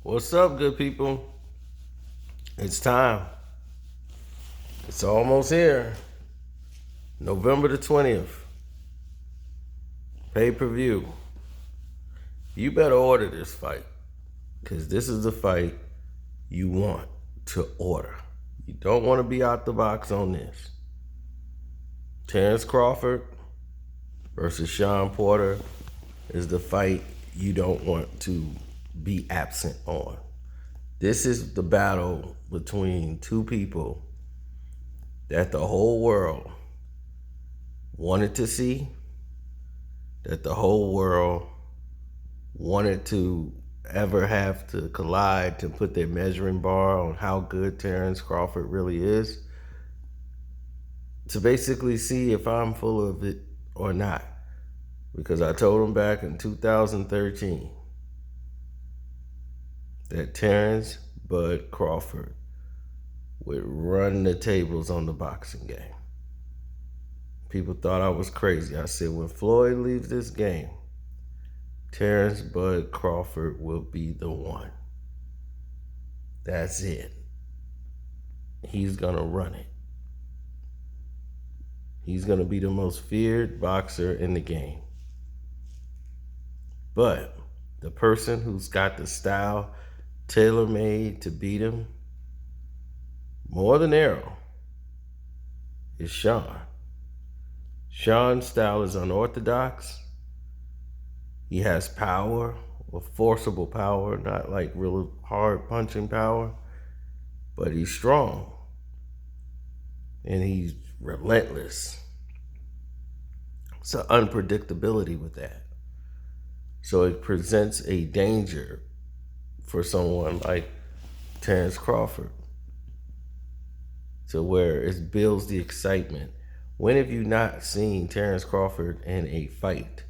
What's up, good people? It's time. It's almost here. November the 20th. Pay-per-view. You better order this fight, because this is the fight you want to order. You don't want to be out the box on this. Terence Crawford versus Shawn Porter is the fight you don't want to be absent on. This is the battle between two people that the whole world wanted to see, that the whole world wanted to ever have to collide to put their measuring bar on how good Terence Crawford really is, to basically see if I'm full of it or not. Because I told him back in 2013 that Terence Bud Crawford would run the tables on the boxing game. People thought I was crazy. I said, when Floyd leaves this game, Terence Bud Crawford will be the one. That's it. He's gonna run it. He's gonna be the most feared boxer in the game. But the person who's got the style tailor-made to beat him more than Errol is Shawn. Shawn's style is unorthodox. He has power, or forcible power, not like real hard punching power, but he's strong and he's relentless. It's an unpredictability with that. So it presents a danger for someone like Terence Crawford, to where it builds the excitement. When have you not seen Terence Crawford in a fight?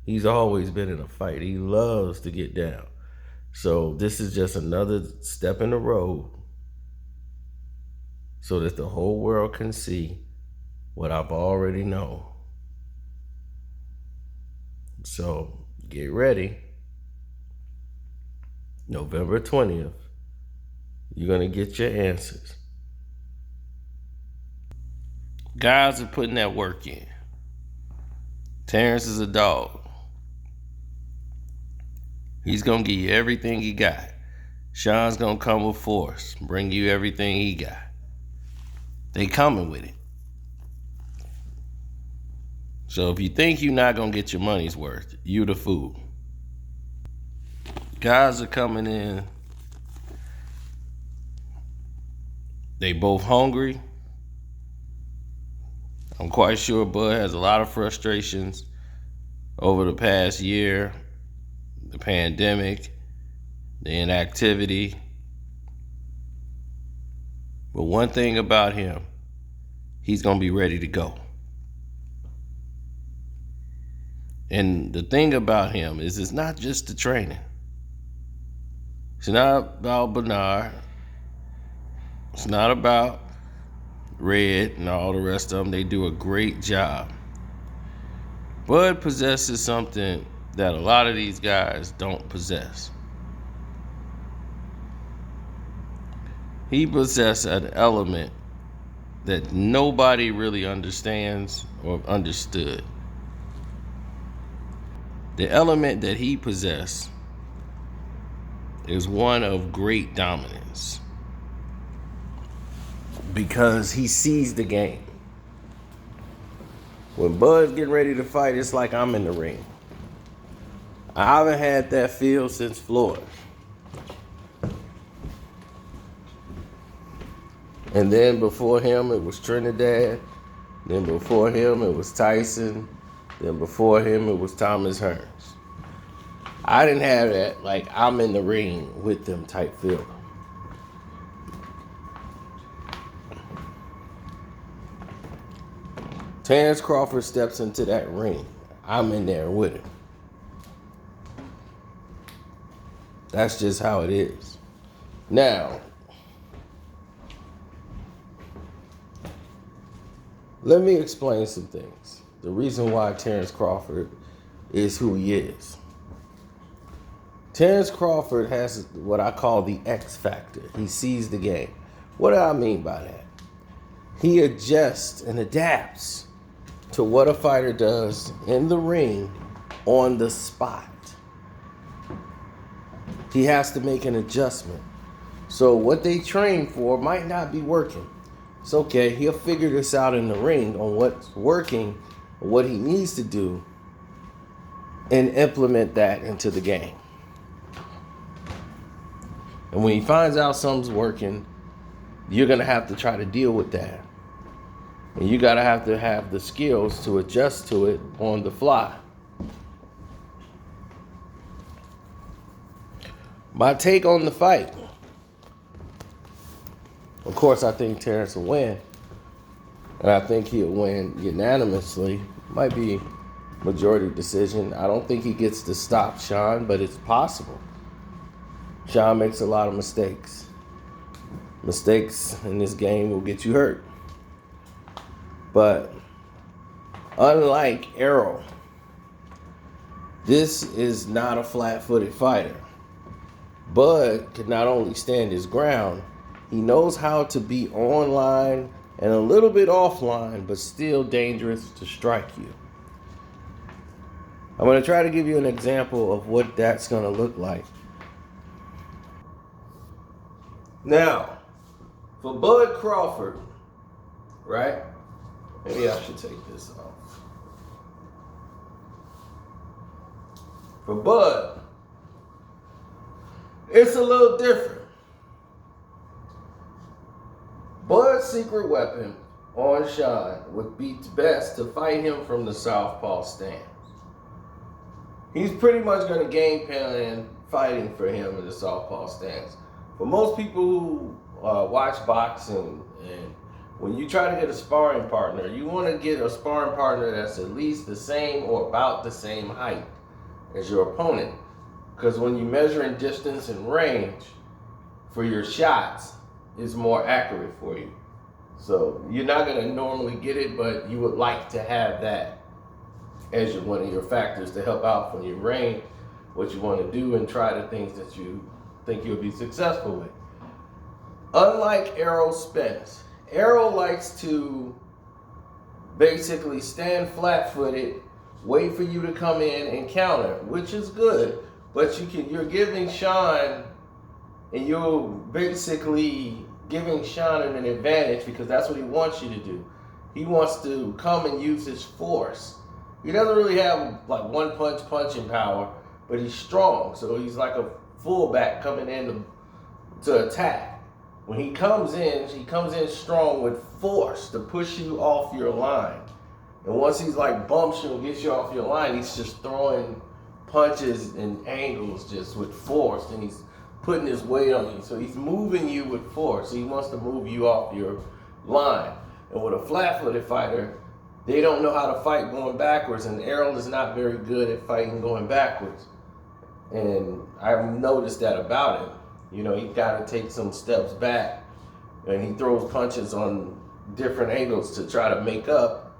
He's always been in a fight. He loves to get down. So this is just another step in the road so that the whole world can see what I've already known. So get ready. November 20th, you're going to get your answers. Guys are putting that work in. Terence is a dog. He's going to give you everything he got. Shawn's going to come with force, bring you everything he got. They coming with it. So if you think you're not going to get your money's worth, you the fool. Guys are coming in. They both hungry. I'm quite sure Bud has a lot of frustrations over the past year, the pandemic, the inactivity. But one thing about him, he's going to be ready to go. And the thing about him is it's not just the training. It's not about Bernard. It's not about Red and all the rest of them. They do a great job. Bud possesses something that a lot of these guys don't possess. He possesses an element that nobody really understands or understood. The element that he possesses is one of great dominance, because he sees the game. When Bud's getting ready to fight, it's like I'm in the ring. I haven't had that feel since Floyd. And then before him, it was Trinidad. Then before him, it was Tyson. Then before him, it was Thomas Hearns. I didn't have that, like, I'm in the ring with them type feel. Terence Crawford steps into that ring. I'm in there with him. That's just how it is. Now, let me explain some things. The reason why Terence Crawford is who he is. Terence Crawford has what I call the X factor. He sees the game. What do I mean by that? He adjusts and adapts to what a fighter does in the ring on the spot. He has to make an adjustment. So what they train for might not be working. It's okay. He'll figure this out in the ring on what's working, what he needs to do, and implement that into the game. And when he finds out something's working, you're going to have to try to deal with that. And you got to have the skills to adjust to it on the fly. My take on the fight. Of course, I think Terence will win. And I think he'll win unanimously. Might be majority decision. I don't think he gets to stop Shawn, but it's possible. Shawn makes a lot of mistakes. Mistakes in this game will get you hurt. But unlike Errol, this is not a flat-footed fighter. Bud can not only stand his ground, he knows how to be online and a little bit offline, but still dangerous to strike you. I'm going to try to give you an example of what that's going to look like. Now, for Bud Crawford, right? Maybe I should take this off. For Bud, it's a little different. Bud's secret weapon on Shawn would be best to fight him from the southpaw stance. He's pretty much going to game plan fighting for him in the southpaw stance. For most people who watch boxing, and when you try to get a sparring partner, you want to get a sparring partner that's at least the same or about the same height as your opponent. Because when you measure in distance and range for your shots, it's more accurate for you. So you're not going to normally get it, but you would like to have that as one of your factors to help out from your range, what you want to do, and try the things that you think you'll be successful with. Unlike Errol Spence, Errol likes to basically stand flat-footed, wait for you to come in and counter, which is good. But you're giving Shawn, and you're basically giving Shawn an advantage because that's what he wants you to do. He wants to come and use his force. He doesn't really have like one punching power, but he's strong. So he's like a fullback coming in to attack. When he comes in strong with force to push you off your line. And once he's like bumps you and gets you off your line, he's just throwing punches and angles just with force, and he's putting his weight on you. So he's moving you with force. So he wants to move you off your line. And with a flat-footed fighter, they don't know how to fight going backwards, and Errol is not very good at fighting going backwards. And I've noticed that about him. You know, he's got to take some steps back, and he throws punches on different angles to try to make up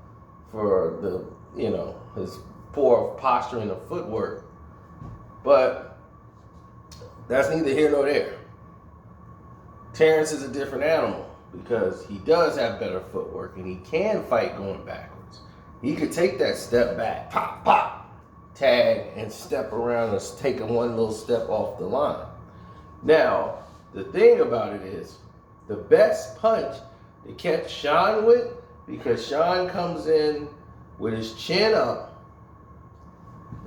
for his poor posturing of footwork. But that's neither here nor there. Terence is a different animal because he does have better footwork, and he can fight going backwards. He could take that step back, pop, pop, tag, and step around and take one little step off the line. Now, the thing about it is, the best punch to catch Shawn with, because Shawn comes in with his chin up,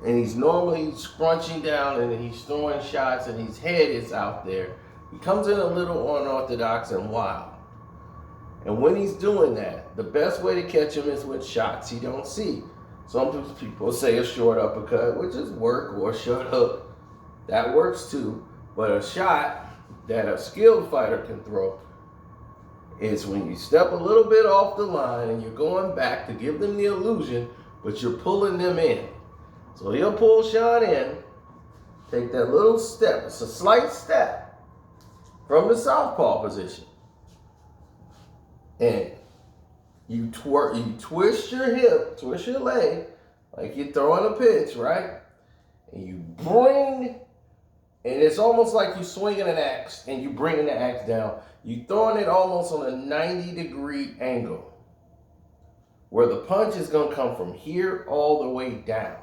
and he's normally scrunching down, and he's throwing shots, and his head is out there. He comes in a little unorthodox and wild. And when he's doing that, the best way to catch him is with shots he don't see. Some people say a short uppercut, which is work, or a short hook. That works too. But a shot that a skilled fighter can throw is when you step a little bit off the line and you're going back to give them the illusion, but you're pulling them in. So he'll pull Shawn in, take that little step. It's a slight step from the southpaw position. And you twist your hip, twist your leg, like you're throwing a pitch, right? And you bring it's almost like you swinging an axe and you bringing the axe down. You throwing it almost on a 90-degree angle, where the punch is going to come from here all the way down.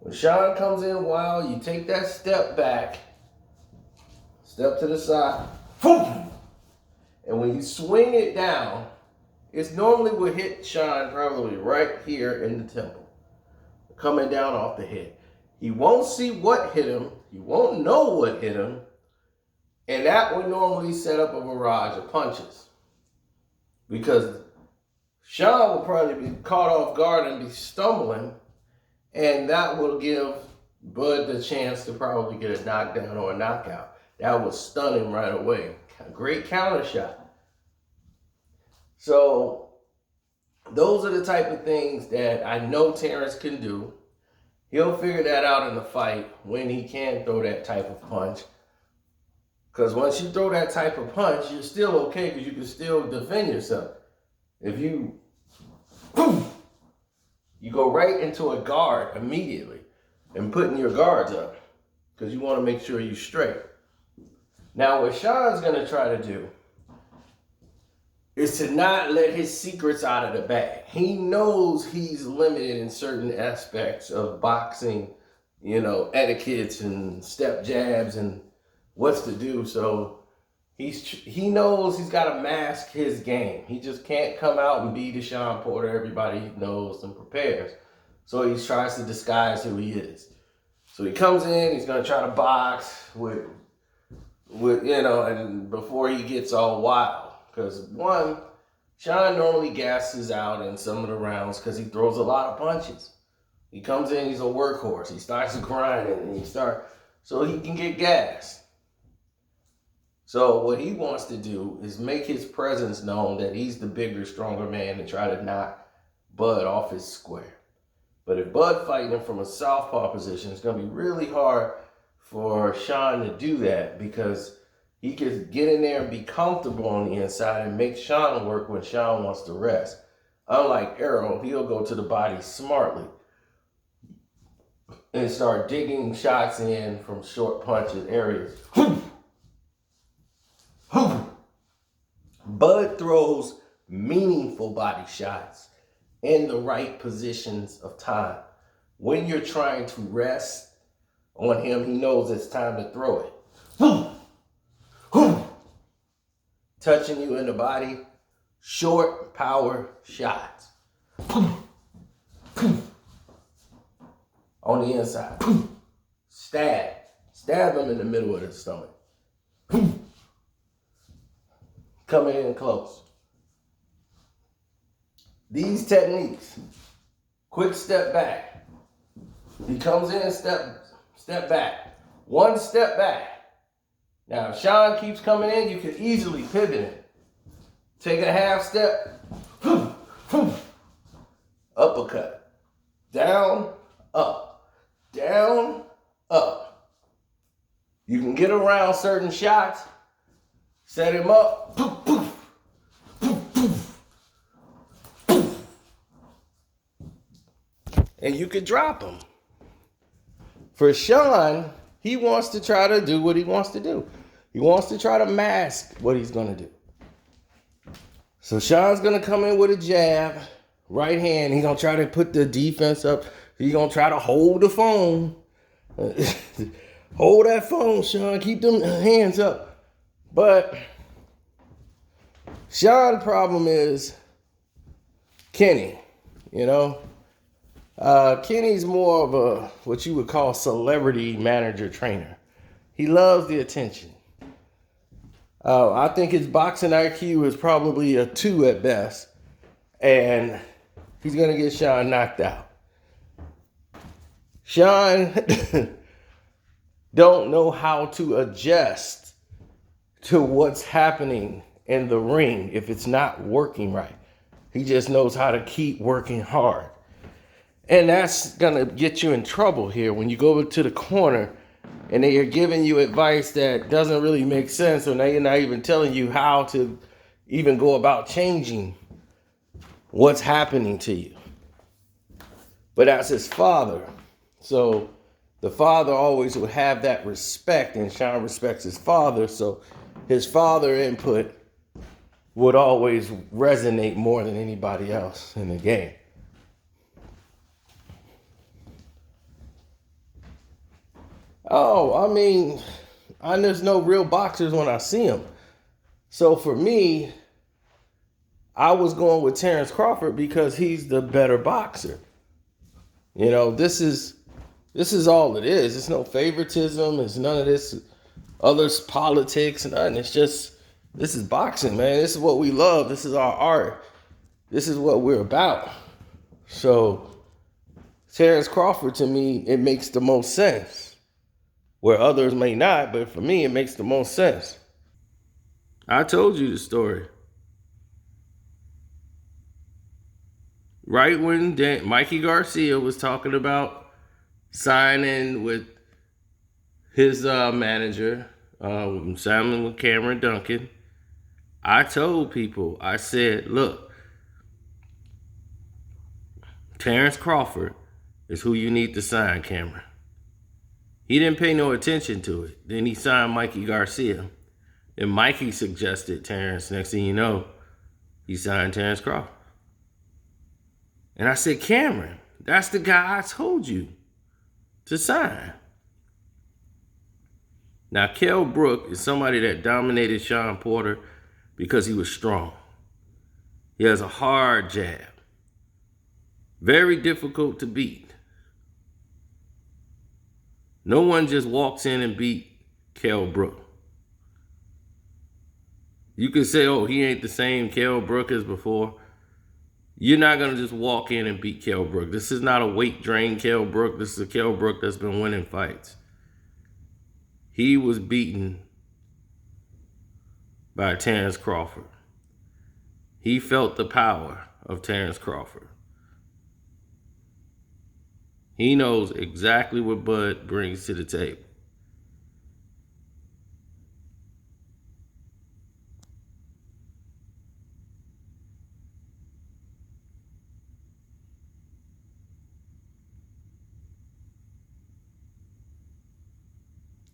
When Shawn comes in wild, you take that step back, step to the side, and when you swing it down, it's normally will hit Shawn probably right here in the temple, coming down off the head. He won't see what hit him, he won't know what hit him, and that would normally set up a barrage of punches. Because Shawn will probably be caught off guard and be stumbling, and that will give Bud the chance to probably get a knockdown or a knockout. That would stun him right away. A great counter shot. So those are the type of things that I know Terence can do. He'll figure that out in the fight when he can throw that type of punch. Because once you throw that type of punch, you're still okay because you can still defend yourself. If you go right into a guard immediately and putting your guards up because you want to make sure you're straight. Now, what Shawn's going to try to do is to not let his secrets out of the bag. He knows he's limited in certain aspects of boxing, etiquettes and step jabs and what's to do. So he knows he's got to mask his game. He just can't come out and be the Shawn Porter everybody knows and prepares. So he tries to disguise who he is. So he comes in, he's going to try to box with and before he gets all wild. Because one, Shawn normally gasses out in some of the rounds because he throws a lot of punches. He comes in, he's a workhorse. He starts grinding and so he can get gassed. So what he wants to do is make his presence known that he's the bigger, stronger man and try to knock Bud off his square. But if Bud fighting him from a southpaw position, it's going to be really hard for Shawn to do that because he can get in there and be comfortable on the inside and make Shawn work when Shawn wants to rest. Unlike Errol, he'll go to the body smartly and start digging shots in from short punches areas. Bud throws meaningful body shots in the right positions of time. When you're trying to rest on him, he knows it's time to throw it. Touching you in the body, short power shots. On the inside. Stab him in the middle of the stomach. Coming in close. These techniques, quick step back. He comes in, step back. One step back. Now, if Shawn keeps coming in, you can easily pivot him. Take a half step. Uppercut. Down, up. Down, up. You can get around certain shots. Set him up. And you could drop him. For Shawn, he wants to try to do what he wants to do. He wants to try to mask what he's going to do. So Shawn's going to come in with a jab, right hand. He's going to try to put the defense up. He's going to try to hold the phone. Hold that phone, Shawn. Keep them hands up. But Shawn's problem is Kenny, Kenny's more of a, what you would call, celebrity manager trainer. He loves the attention. I think his boxing IQ is probably a 2 at best. And he's going to get Shawn knocked out. Shawn don't know how to adjust to what's happening in the ring if it's not working right. He just knows how to keep working hard. And that's going to get you in trouble here when you go to the corner and they are giving you advice that doesn't really make sense, or they're not even telling you how to even go about changing what's happening to you. But that's his father. So the father always would have that respect, and Shawn respects his father, so his father input would always resonate more than anybody else in the game. Oh, I mean, I just know real boxers when I see them. So for me, I was going with Terence Crawford because he's the better boxer. You know, this is all it is. It's no favoritism. It's none of this other politics, nothing. It's just, this is boxing, man. This is what we love. This is our art. This is what we're about. So Terence Crawford, to me, it makes the most sense. Where others may not, but for me, it makes the most sense. I told you the story. Right when Mikey Garcia was talking about signing with his manager, signing with Cameron Duncan, I told people, I said, look, Terence Crawford is who you need to sign, Cameron. He didn't pay no attention to it. Then he signed Mikey Garcia. And Mikey suggested Terence. Next thing you know, he signed Terence Crawford. And I said, Cameron, that's the guy I told you to sign. Now, Kell Brook is somebody that dominated Shawn Porter because he was strong. He has a hard jab. Very difficult to beat. No one just walks in and beat Kell Brook. You can say, oh, he ain't the same Kell Brook as before. You're not going to just walk in and beat Kell Brook. This is not a weight-drained Kell Brook. This is a Kell Brook that's been winning fights. He was beaten by Terence Crawford. He felt the power of Terence Crawford. He knows exactly what Bud brings to the table.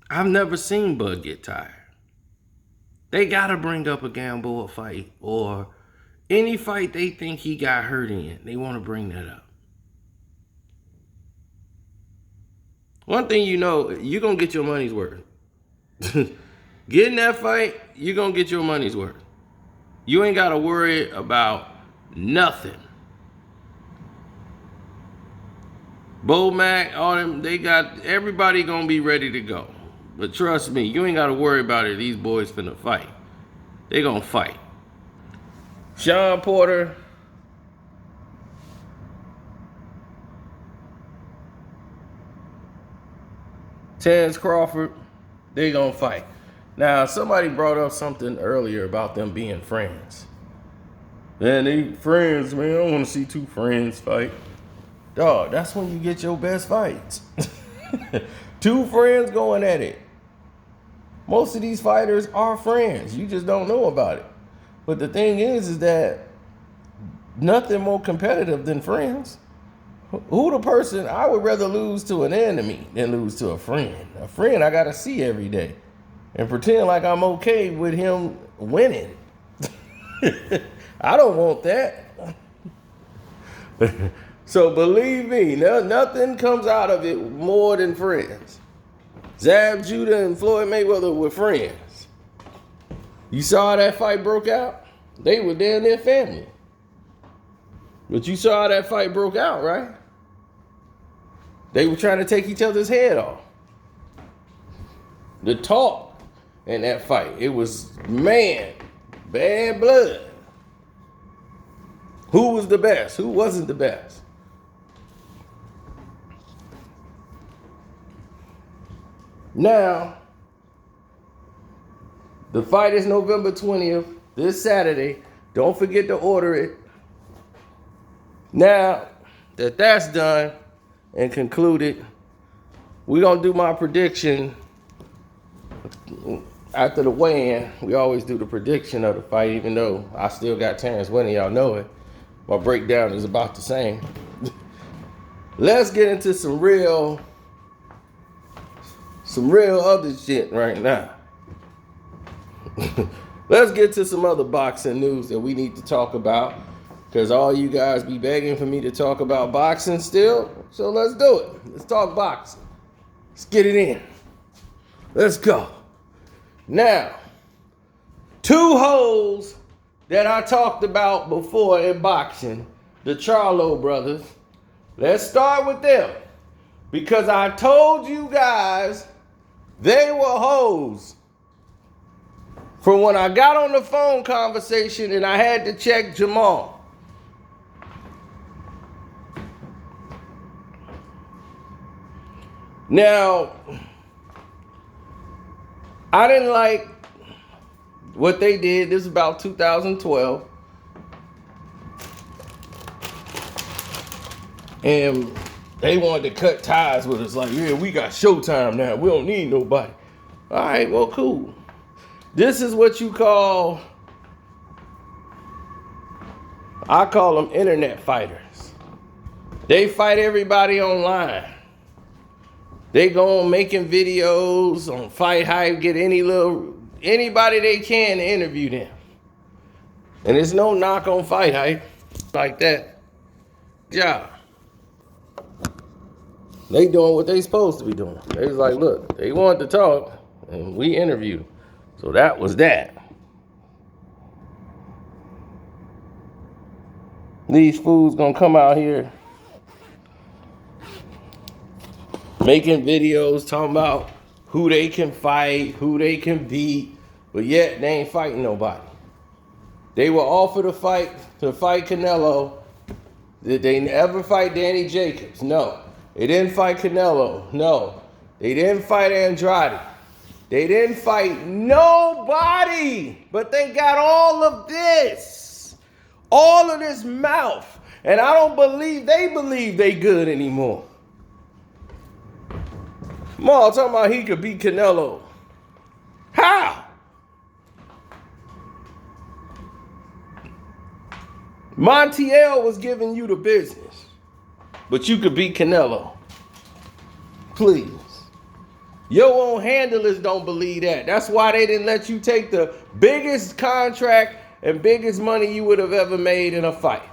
I've never seen Bud get tired. They got to bring up a Gamboa fight or any fight they think he got hurt in. They want to bring that up. One thing you know, you're going to get your money's worth. Get in that fight, you're going to get your money's worth. You ain't got to worry about nothing. Bo Mac, all them, they got everybody going to be ready to go. But trust me, you ain't got to worry about it. These boys finna fight. They gonna fight. Shawn Porter, Terence Crawford, they gonna fight. Now, somebody brought up something earlier about them being friends. Man, they friends, man. I don't want to see two friends fight. Dog, that's when you get your best fights. Two friends going at it. Most of these fighters are friends. You just don't know about it. But the thing is that nothing more competitive than friends. Who the person, I would rather lose to an enemy than lose to a friend. A friend I got to see every day and pretend like I'm okay with him winning. I don't want that. So believe me, nothing comes out of it more than friends. Zab Judah and Floyd Mayweather were friends. You saw how that fight broke out? They were damn near family. But you saw how that fight broke out, right? They were trying to take each other's head off. The talk in that fight, it was, man, bad blood. Who was the best? Who wasn't the best? Now, the fight is November 20th, this Saturday. Don't forget to order it. Now that that's done and concluded, we're going to do my prediction after the weigh-in. We always do the prediction of the fight, even though I still got Terence winning. Y'all know it. My breakdown is about the same. Let's get into some real some real other shit right now. Let's get to some other boxing news that we need to talk about. Because all you guys be begging for me to talk about boxing still. So let's do it. Let's talk boxing. Let's get it in. Let's go. Now, two hoes that I talked about before in boxing, the Charlo brothers. Let's start with them. Because I told you guys they were hoes. From when I got on the phone conversation and I had to check Jamal. Now, I didn't like what they did. This is about 2012. And they wanted to cut ties with us. Like, yeah, we got Showtime now. We don't need nobody. All right, well, cool. This is what you call, I call them internet fighters. They fight everybody online. They go on making videos on Fight Hype, get anybody they can to interview them. And there's no knock on Fight Hype like that. Yeah. They doing what they supposed to be doing. They was like, look, they wanted to talk and we interviewed them. So that was that. These fools gonna come out here making videos talking about who they can fight, who they can beat, but yet they ain't fighting nobody. They were offered to fight Canelo. Did they ever fight Danny Jacobs? No. They didn't fight Canelo. No. They didn't fight Andrade. They didn't fight nobody. But they got all of this. All of this mouth. And I don't believe they good anymore. Maul talking about he could beat Canelo. How? Montiel was giving you the business, but you could beat Canelo. Please. Your own handlers don't believe that. That's why they didn't let you take the biggest contract and biggest money you would have ever made in a fight.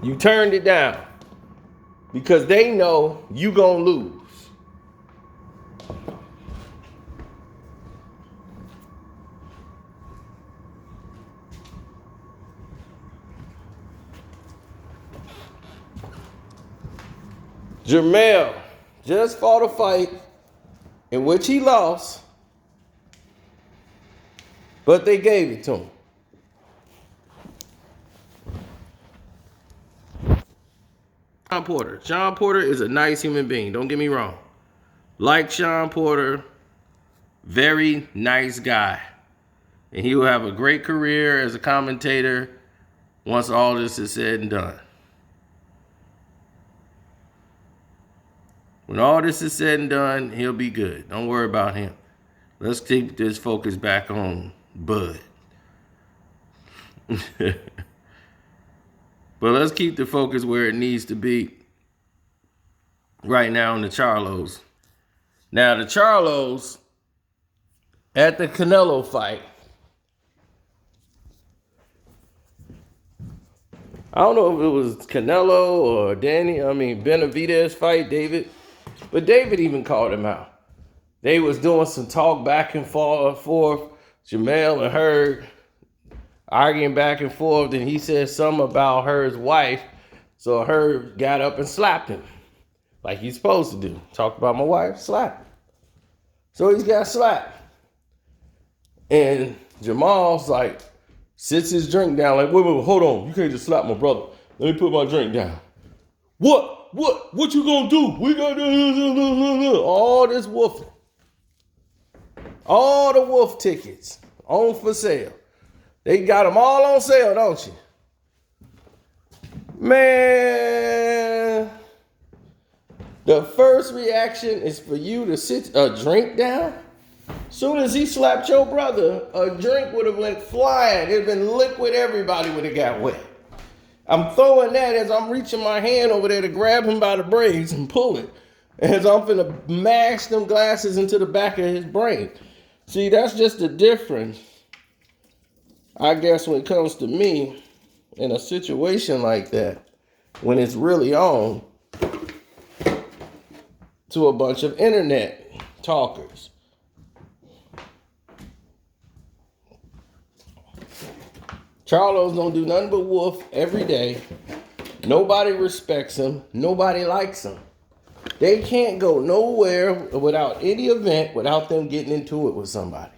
You turned it down because they know you gonna lose. Jermell just fought a fight in which he lost, but they gave it to him. Shawn Porter is a nice human being, don't get me wrong. Like Shawn Porter, very nice guy. And he will have a great career as a commentator once all this is said and done. When all this is said and done, he'll be good. Don't worry about him. Let's keep this focus back on Bud. But let's keep the focus where it needs to be right now on the Charlos. Now, the Charlos at the Canelo fight, I don't know if it was Canelo or Benavidez fight, David. But David even called him out. They was doing some talk back and forth. Jamel and Herb arguing back and forth. And he said something about Herb's wife. So Herb got up and slapped him. Like he's supposed to do. Talk about my wife, slap him. So he's got slapped. And Jamal's like, sits his drink down like, wait, hold on. You can't just slap my brother. Let me put my drink down. What you gonna do? We gonna do all this woofing. All the wolf tickets on for sale. They got them all on sale, don't you? Man, the first reaction is for you to sit a drink down. Soon as he slapped your brother, a drink would have went flying. It'd been liquid. Everybody would have got wet. I'm throwing that as I'm reaching my hand over there to grab him by the braids and pull it. And so I'm finna mash them glasses into the back of his brain. See, that's just the difference, I guess, when it comes to me in a situation like that, when it's really on, to a bunch of internet talkers. Charlo's don't do nothing but woof every day. Nobody respects him. Nobody likes him. They can't go nowhere without any event without them getting into it with somebody.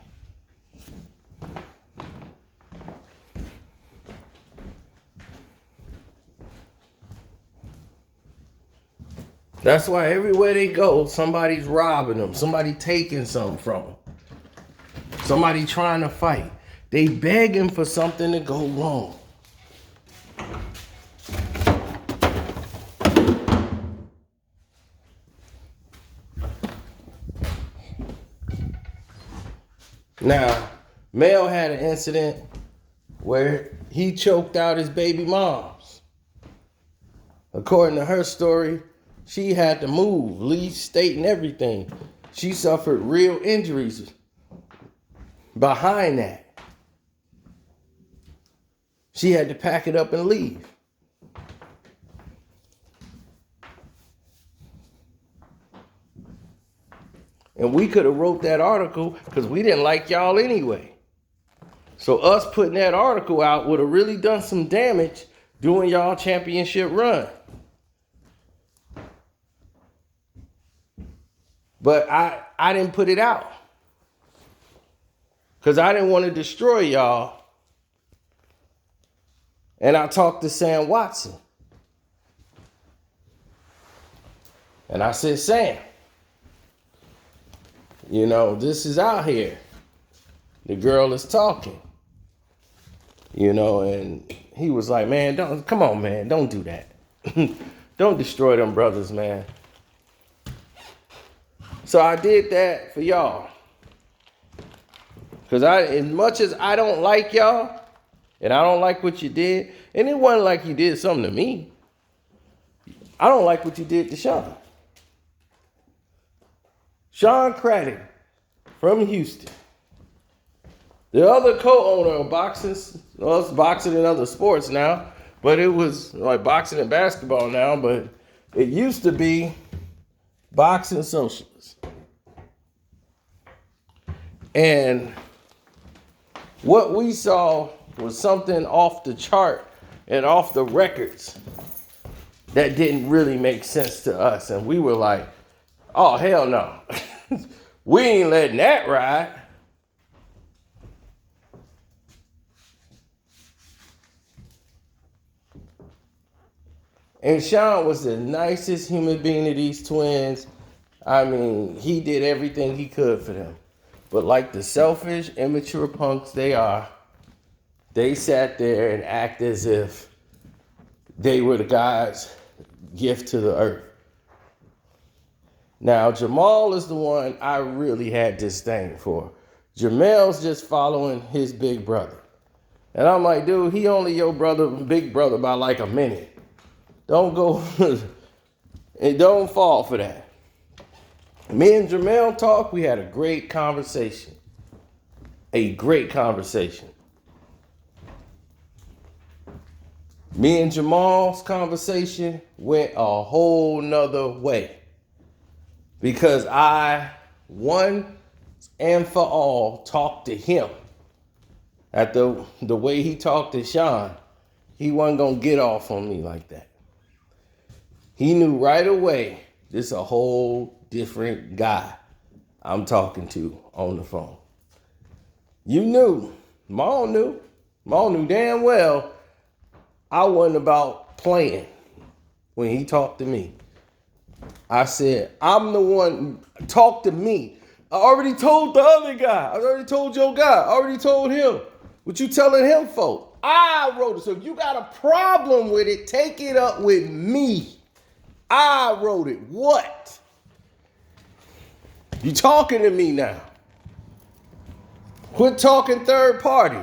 That's why everywhere they go, somebody's robbing them. Somebody taking something from them. Somebody trying to fight. They begging for something to go wrong. Now, Mel had an incident where he choked out his baby moms. According to her story, she had to move, leave state and everything. She suffered real injuries behind that. She had to pack it up and leave. And we could have wrote that article because we didn't like y'all anyway. So us putting that article out would have really done some damage doing y'all championship run. But I didn't put it out because I didn't want to destroy y'all. And I talked to Sam Watson. And I said, Sam, you know, this is out here. The girl is talking. You know, and he was like, man, come on, man, don't do that. Don't destroy them brothers, man. So I did that for y'all. Because as much as I don't like y'all, and I don't like what you did, and it wasn't like you did something to me. I don't like what you did to Shawn. Shawn Craddock from Houston. The other co-owner of boxing, well, it's boxing and other sports now, but it was like boxing and basketball now, but it used to be boxing socialists. And what we saw was something off the chart and off the records that didn't really make sense to us. And we were like, oh, hell no. We ain't letting that ride. And Shawn was the nicest human being to these twins. I mean, he did everything he could for them. But like the selfish, immature punks they are, they sat there and acted as if they were the God's gift to the earth. Now, Jamal is the one I really had this thing for. Jamel's just following his big brother. And I'm like, dude, he only your brother, big brother by like a minute. Don't go and don't fall for that. Me and Jamel talked. We had a great conversation. A great conversation. Me and Jamal's conversation went a whole nother way. Because I, one and for all, talked to him. At the way he talked to Shawn, he wasn't going to get off on me like that. He knew right away, this is a whole different guy I'm talking to on the phone. You knew. Maul knew. Maul knew damn well I wasn't about playing when he talked to me. I said, I'm the one, talk to me. I already told the other guy. I already told your guy. I already told him. What you telling him for? I wrote it. So if you got a problem with it, take it up with me. I wrote it. What? You talking to me now. Quit talking third party.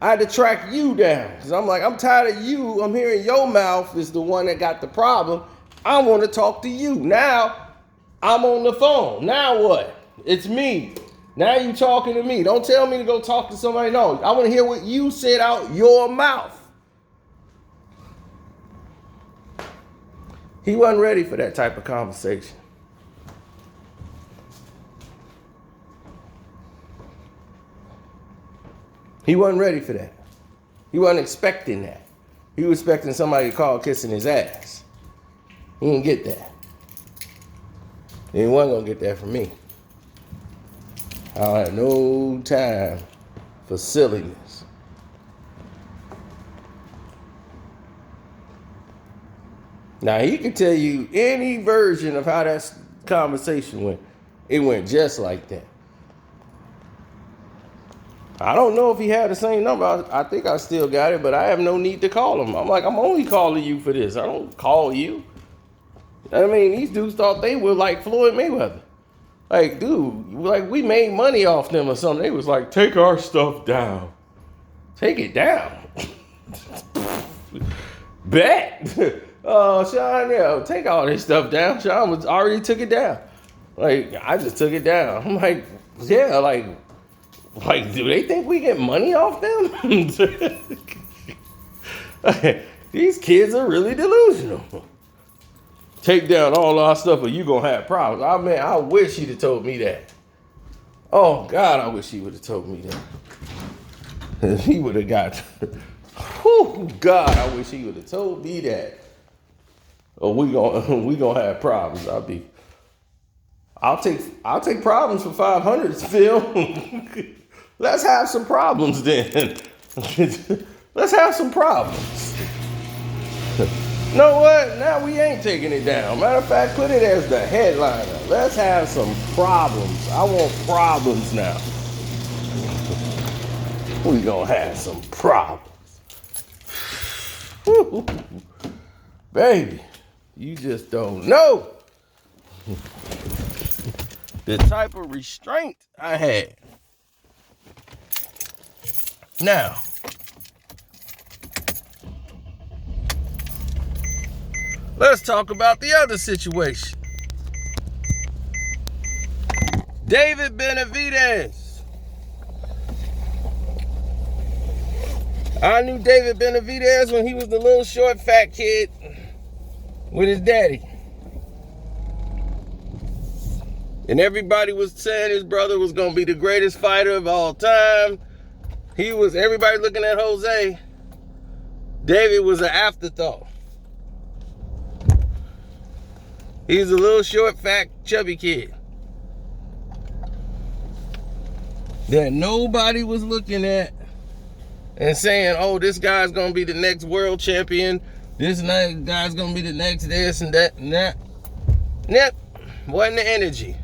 I had to track you down. Because I'm like, I'm tired of you. I'm hearing your mouth is the one that got the problem. I want to talk to you. Now, I'm on the phone. Now what? It's me. Now you talking to me. Don't tell me to go talk to somebody. No, I want to hear what you said out your mouth. He wasn't ready for that type of conversation. He wasn't ready for that. He wasn't expecting that. He was expecting somebody to call kissing his ass. He didn't get that. He wasn't going to get that from me. I don't have no time for silliness. Now, he can tell you any version of how that conversation went. It went just like that. I don't know if he had the same number. I think I still got it, but I have no need to call him. I'm like, I'm only calling you for this. I don't call you. I mean, these dudes thought they were like Floyd Mayweather. Like, dude, like we made money off them or something. They was like, take our stuff down. Take it down. Bet. Shawn, yeah, take all this stuff down. Shawn was already took it down. Like, I just took it down. I'm like, yeah, like, do they think we get money off them? These kids are really delusional. Take down all our stuff or you gonna have problems. I mean, I wish he'd have told me that. Oh, God, I wish he would have told me that. He would have got, whew, God, I wish he would have told me that. Or we gonna have problems. I'll take problems for 500, Phil. Let's have some problems then. Let's have some problems. You know what? Now we ain't taking it down. Matter of fact, put it as the headliner. Let's have some problems. I want problems now. We gonna have some problems. Woo. Baby, you just don't know the type of restraint I had. Now, let's talk about the other situation. David Benavidez. I knew David Benavidez when he was the little short fat kid with his daddy. And everybody was saying his brother was going to be the greatest fighter of all time. Everybody looking at Jose. David was an afterthought. He's a little short, fat, chubby kid that nobody was looking at and saying, oh, this guy's going to be the next world champion. This guy's going to be the next this and that and that. Yep, wasn't the energy.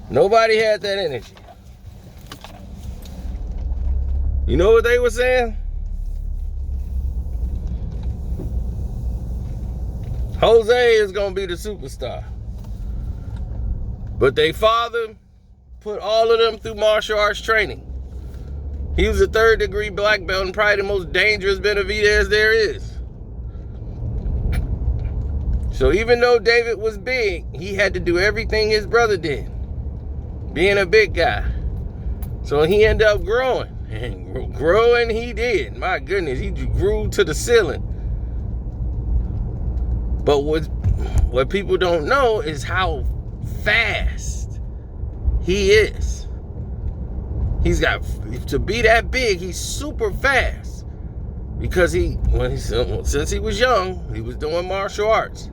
Nobody had that energy. You know what they were saying? Jose is going to be the superstar. But they father put all of them through martial arts training. He was a 3rd degree black belt and probably the most dangerous Benavidez there is. So even though David was big, he had to do everything his brother did, being a big guy. So he ended up growing. And growing he did. My goodness, he grew to the ceiling. But what people don't know is how fast he is. He's got, to be that big, he's super fast. Because since he was young, he was doing martial arts.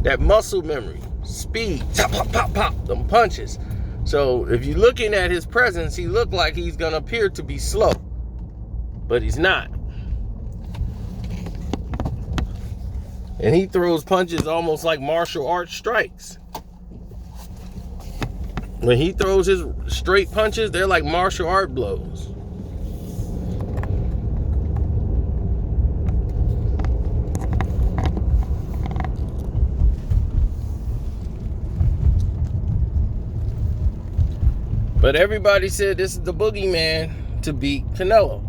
That muscle memory, speed, pop, pop, pop, pop, them punches. So if you're looking at his presence, he looked like he's going to appear to be slow. But he's not. And he throws punches almost like martial arts strikes. When he throws his straight punches, they're like martial art blows. But everybody said this is the boogeyman to beat Canelo.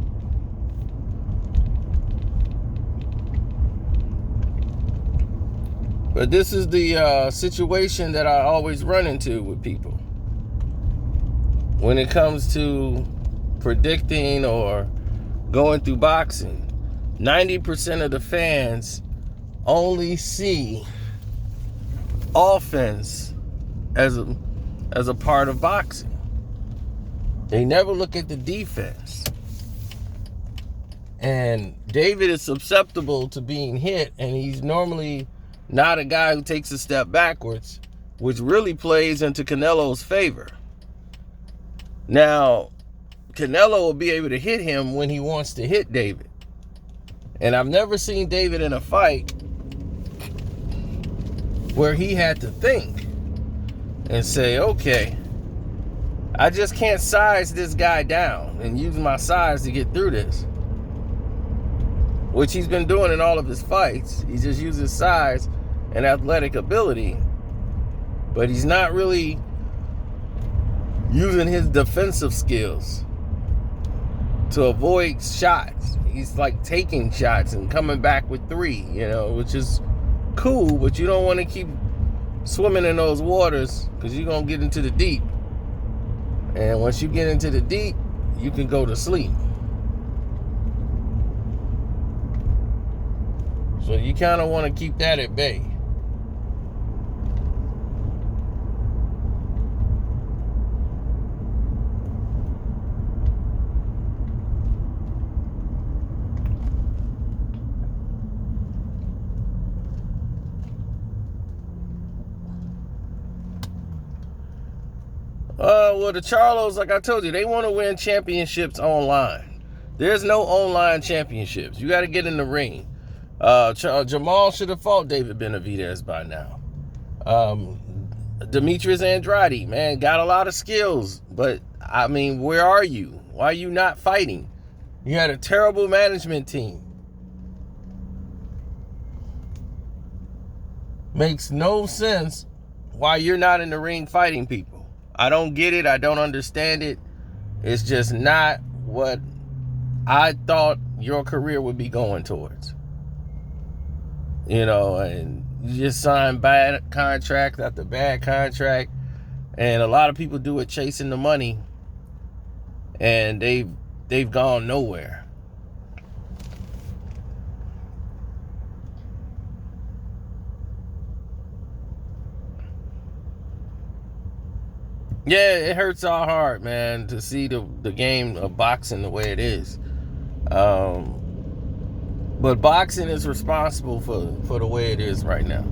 But this is the situation that I always run into with people when it comes to predicting or going through boxing. 90% of the fans only see offense as a part of boxing. They never look at the defense. And David is susceptible to being hit, and he's normally not a guy who takes a step backwards, which really plays into Canelo's favor. Now, Canelo will be able to hit him when he wants to hit David. And I've never seen David in a fight where he had to think and say, okay, I just can't size this guy down and use my size to get through this. Which he's been doing in all of his fights. He just uses size and athletic ability, but he's not really using his defensive skills to avoid shots. He's like taking shots and coming back with 3, which is cool, but you don't want to keep swimming in those waters because you're going to get into the deep. And once you get into the deep, you can go to sleep. So you kind of want to keep that at bay. Well, the Charlos, like I told you, they want to win championships online. There's no online championships. You got to get in the ring. Jamal should have fought David Benavidez by now. Demetrius Andrade, man, got a lot of skills, but I mean, where are you? Why are you not fighting? You had a terrible management team. Makes no sense why you're not in the ring fighting people. I don't get it. I don't understand it. It's just not what I thought your career would be going towards. And you just sign bad contract after bad contract. And a lot of people do it chasing the money. And they've gone nowhere. Yeah, it hurts our heart, man, to see the game of boxing the way it is. But boxing is responsible for the way it is right now.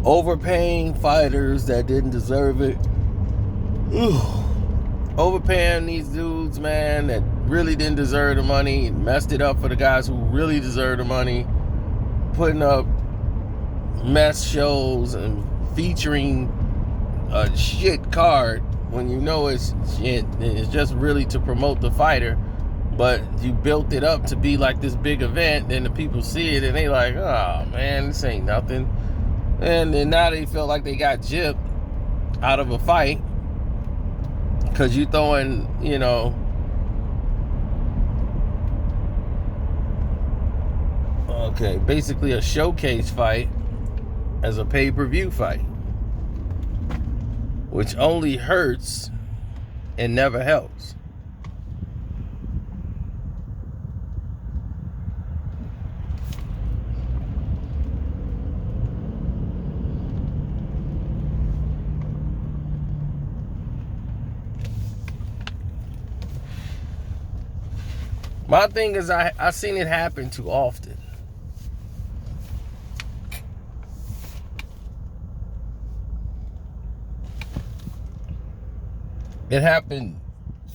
Overpaying fighters that didn't deserve it. Overpaying these dudes, man, that really didn't deserve the money. Messed it up for the guys who really deserve the money. Putting up mess shows and featuring a shit card when you know it's shit. It's just really to promote the fighter, but you built it up to be like this big event. Then the people see it and they like, oh man, this ain't nothing. And then now they feel like they got gypped out of a fight because you throwing, basically a showcase fight as a pay-per-view fight, which only hurts and never helps. My thing is I seen it happen too often. It happened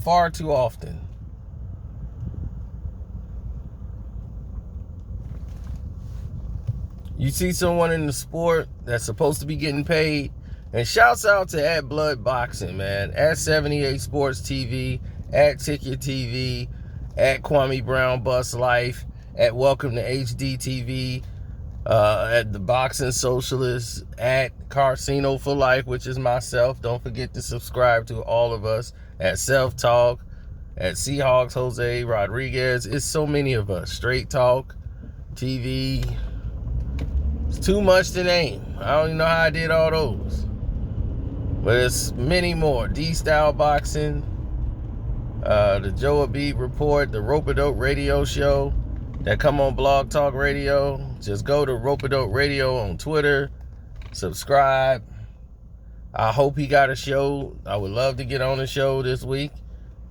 far too often. You see someone in the sport that's supposed to be getting paid, and shouts out to at Blood Boxing, man, at 78 Sports TV, at Ticket TV, at Kwame Brown Bus Life, at Welcome to HD TV, at the Boxing Socialist, at Carcino for Life, which is myself. Don't forget to subscribe to all of us, at Self Talk, at Seahawks Jose Rodriguez. It's so many of us. Straight Talk TV, It's too much to name. I don't even know how I did all those. But it's many more. D-Style Boxing, the Joe Abib Report, the Rope-A-Dope Radio Show that come on Blog Talk Radio. Just go to Rope-A-Dope Radio on Twitter. Subscribe. I hope he got a show. I would love to get on the show this week.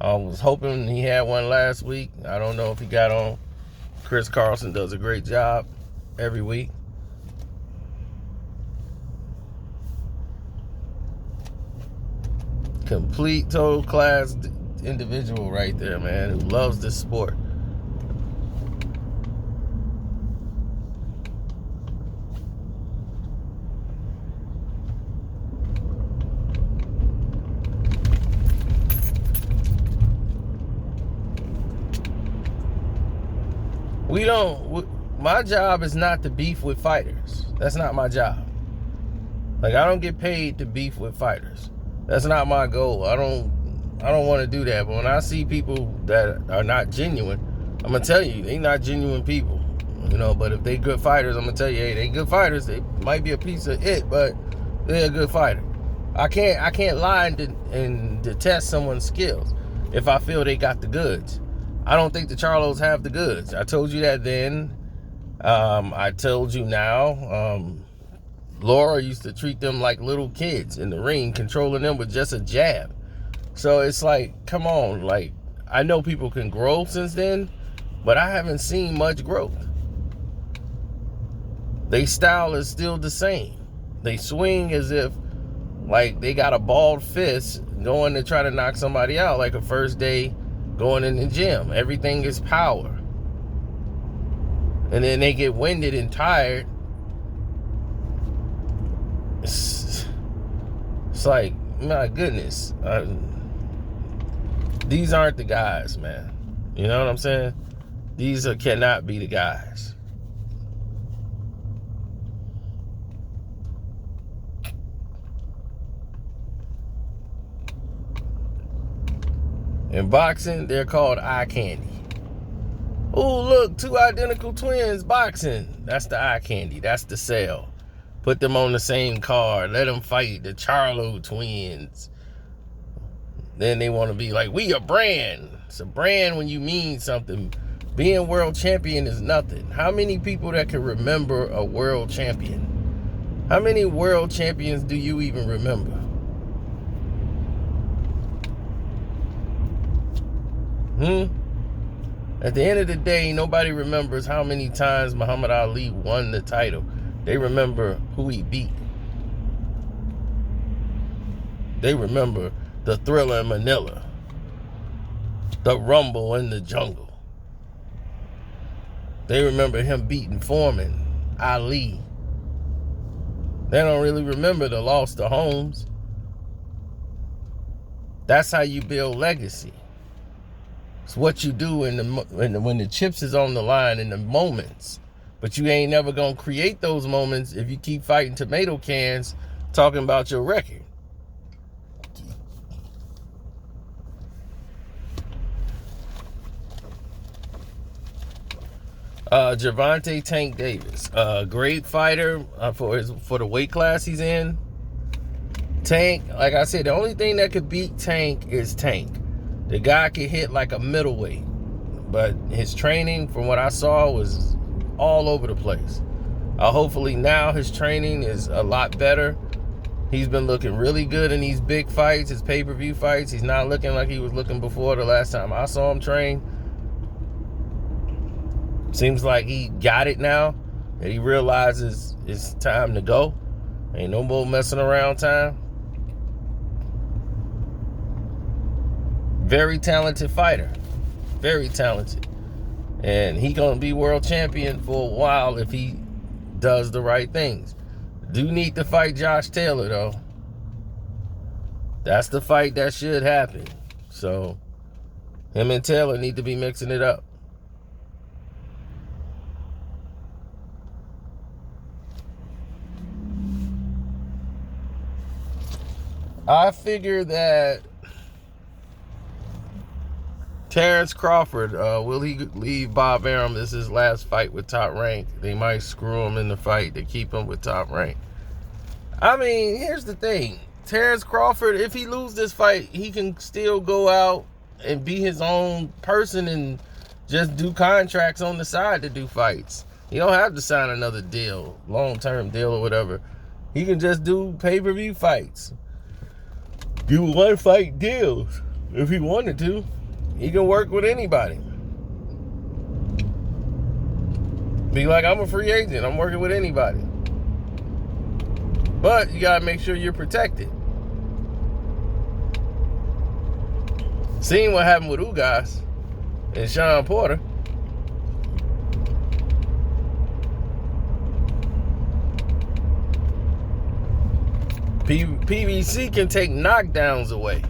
I was hoping he had one last week. I don't know if he got on. Chris Carlson does a great job every week. Complete, total class individual right there, man, who loves this sport. My job is not to beef with fighters. That's not my job. Like, I don't get paid to beef with fighters. That's not my goal. I don't want to do that. But when I see people that are not genuine, I'm going to tell you, they not genuine people. You know, but if they good fighters, I'm going to tell you, hey, they good fighters. They might be a piece of it, but they're a good fighter. I can't lie and detest someone's skills if I feel they got the goods. I don't think the Charlos have the goods. I told you that then. I told you now. Laura used to treat them like little kids in the ring, controlling them with just a jab. So it's like, come on. Like, I know people can grow since then, but I haven't seen much growth. Their style is still the same. They swing as if, like, they got a bald fist going to try to knock somebody out, like a first day going in the gym. Everything is power. And then they get winded and tired. It's like, my goodness. These aren't the guys, man. You know what I'm saying? These cannot be the guys. In boxing, they're called eye candy. Oh, look, two identical twins boxing. That's the eye candy. That's the sell. Put them on the same card. Let them fight the Charlo twins. Then they want to be like, we a brand. It's a brand when you mean something. Being world champion is nothing. How many people that can remember a world champion? How many world champions do you even remember? At the end of the day, nobody remembers how many times Muhammad Ali won the title. They remember who he beat. They remember the Thriller in Manila, the Rumble in the Jungle. They remember him beating Foreman, Ali. They don't really remember the loss to Holmes. That's how you build legacy. It's what you do when the chips is on the line in the moments. But you ain't never gonna create those moments if you keep fighting tomato cans talking about your record. Gervonta Tank Davis, great fighter for the weight class he's in. Tank, like I said, the only thing that could beat Tank is Tank. The guy could hit like a middleweight, but his training, from what I saw, was all over the place. Hopefully now his training is a lot better. He's been looking really good in these big fights, his pay-per-view fights. He's not looking like he was looking before the last time I saw him train. Seems like he got it now, and he realizes it's time to go. Ain't no more messing around time. Very talented fighter. Very talented. And he gonna be world champion for a while if he does the right things. Do need to fight Josh Taylor, though. That's the fight that should happen. So him and Taylor need to be mixing it up. I figure that Terence Crawford, will he leave Bob Arum? This is his last fight with Top Rank. They might screw him in the fight to keep him with Top Rank. I mean, here's the thing. Terence Crawford, if he loses this fight, he can still go out and be his own person and just do contracts on the side to do fights. He don't have to sign another deal, long-term deal or whatever. He can just do pay-per-view fights. Do one-fight deals if he wanted to. He can work with anybody. Be like, I'm a free agent. I'm working with anybody. But you got to make sure you're protected. Seeing what happened with Ugas and Shawn Porter. PVC can take knockdowns away.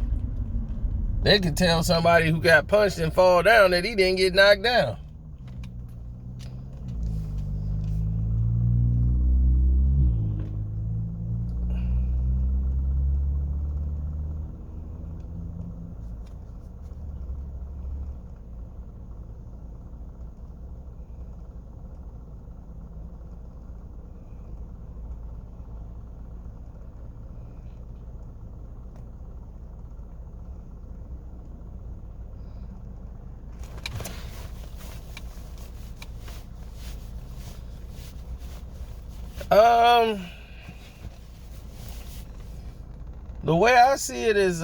They can tell somebody who got punched and fall down that he didn't get knocked down. The way I see it is,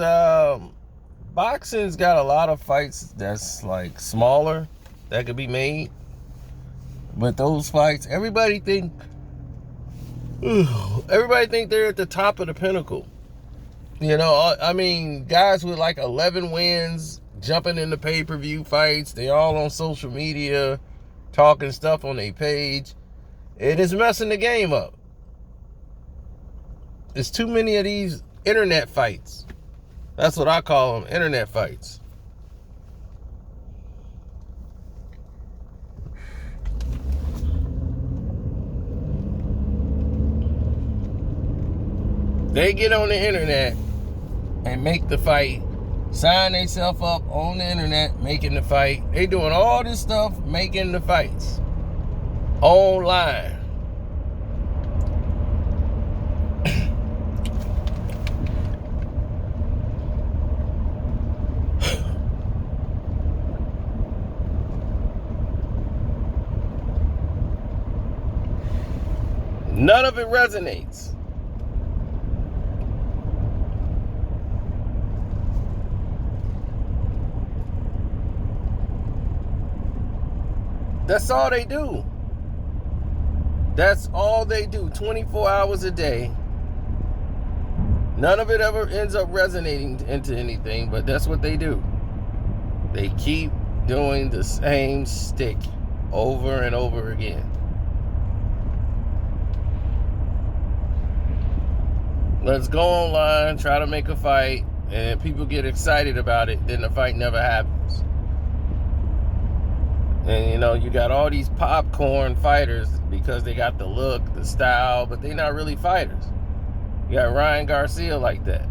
boxing's got a lot of fights that's like smaller that could be made. But those fights, everybody think they're at the top of the pinnacle. You know, I mean, guys with like 11 wins, jumping into pay-per-view fights, they all on social media, talking stuff on their page. It is messing the game up. There's too many of these internet fights. That's what I call them, internet fights. They get on the internet and make the fight, sign themselves up on the internet, making the fight. They doing all this stuff, making the fights online. None of it resonates. That's all they do. That's all they do, 24 hours a day. None of it ever ends up resonating into anything, but that's what they do. They keep doing the same stick over and over again. Let's go online, try to make a fight, and people get excited about it, then the fight never happens. And you know, you got all these popcorn fighters because they got the look, the style, but they're not really fighters. You got Ryan Garcia like that.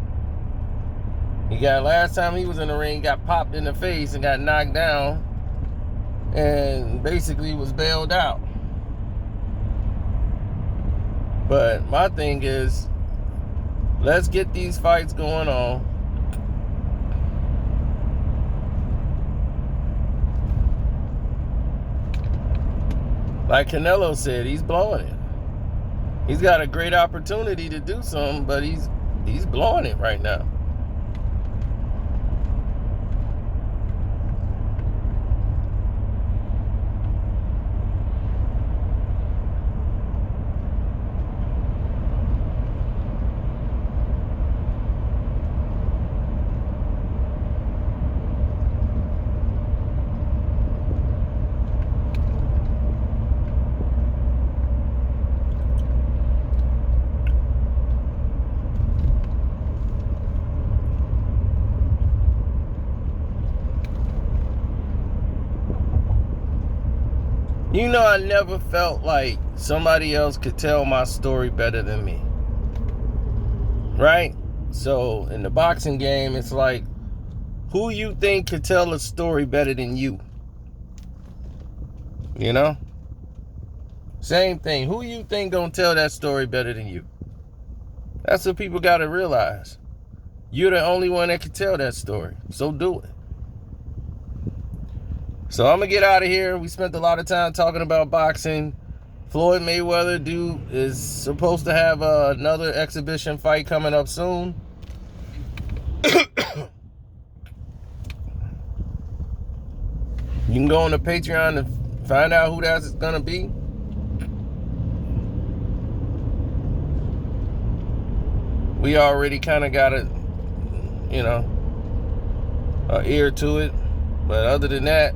You got, last time he was in the ring, got popped in the face and got knocked down and basically was bailed out. But my thing is, let's get these fights going on. Like Canelo said, he's blowing it. He's got a great opportunity to do something, but he's blowing it right now. You know, I never felt like somebody else could tell my story better than me. Right? So, in the boxing game, it's like who you think can tell a story better than you? You know? Same thing. Who you think gonna tell that story better than you? That's what people gotta realize. You're the only one that can tell that story. So do it. So I'm gonna get out of here. We spent a lot of time talking about boxing. Floyd Mayweather is supposed to have another exhibition fight coming up soon. You can go on the Patreon to find out who that's gonna be. We already kind of got an ear to it. But other than that,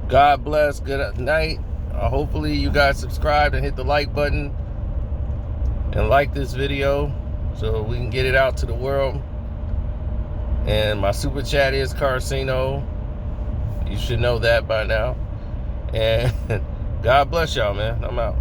God bless. Good night. Hopefully you guys subscribe and hit the like button and like this video so we can get it out to the world. And my super chat is Carcino. You should know that by now. And God bless y'all, man. I'm out.